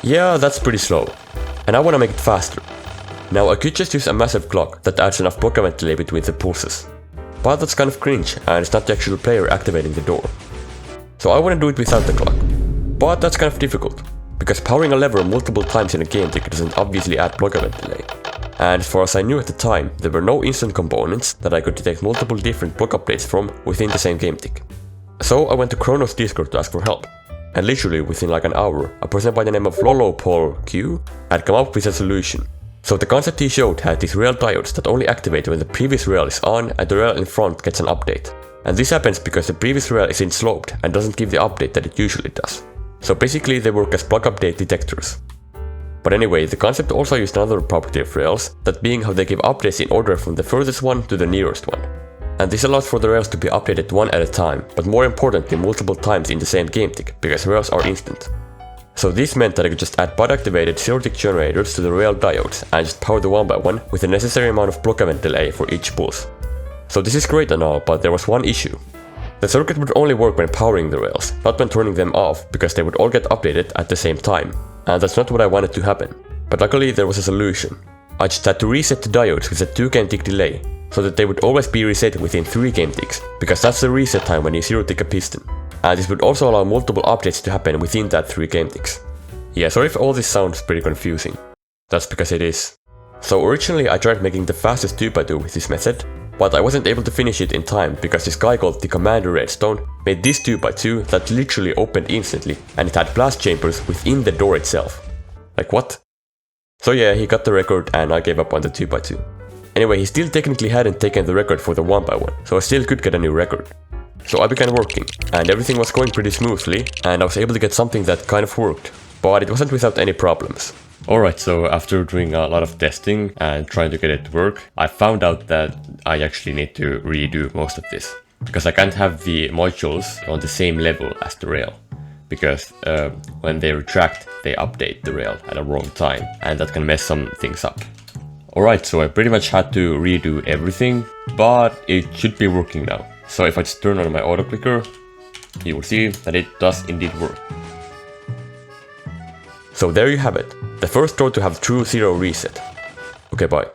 Yeah, that's pretty slow. And I want to make it faster. Now I could just use a massive clock that adds enough block event delay between the pulses. But that's kind of cringe, and it's not the actual player activating the door. So I want to do it without the clock. But that's kind of difficult, because powering a lever multiple times in a game tick doesn't obviously add block event delay. And as far as I knew at the time, there were no instant components that I could detect multiple different block updates from within the same game tick. So I went to Chrono's Discord to ask for help. And literally within like an hour, a person by the name of LoloPolQ had come up with a solution. So the concept he showed had these rail diodes that only activate when the previous rail is on and the rail in front gets an update. And this happens because the previous rail isn't sloped and doesn't give the update that it usually does. So basically they work as block update detectors. But anyway, the concept also used another property of rails, that being how they give updates in order from the furthest one to the nearest one. And this allows for the rails to be updated one at a time, but more importantly multiple times in the same game tick, because rails are instant. So this meant that I could just add bot activated zero tick generators to the rail diodes and just power them one by one with the necessary amount of block event delay for each pulse. So this is great and all, but there was one issue. The circuit would only work when powering the rails, not when turning them off, because they would all get updated at the same time. And that's not what I wanted to happen. But luckily there was a solution. I just had to reset the diodes with a 2 game tick delay, so that they would always be reset within 3 game ticks, because that's the reset time when you zero tick a piston. And this would also allow multiple updates to happen within that 3 game ticks. Yeah, sorry if all this sounds pretty confusing. That's because it is. So originally I tried making the fastest 2x2 with this method, but I wasn't able to finish it in time because this guy called the Commander Redstone made this 2x2 that literally opened instantly, and it had blast chambers within the door itself. Like what? So yeah, he got the record and I gave up on the 2x2. Anyway, he still technically hadn't taken the record for the 1x1, so I still could get a new record. So I began working, and everything was going pretty smoothly, and I was able to get something that kind of worked, but it wasn't without any problems. Alright, so after doing a lot of testing and trying to get it to work, I found out that I actually need to redo most of this. Because I can't have the modules on the same level as the rail. Because when they retract, they update the rail at a wrong time, and that can mess some things up. Alright, so I pretty much had to redo everything, but it should be working now. So if I just turn on my auto clicker, you will see that it does indeed work. So there you have it, the first door to have true zero reset. Okay, bye.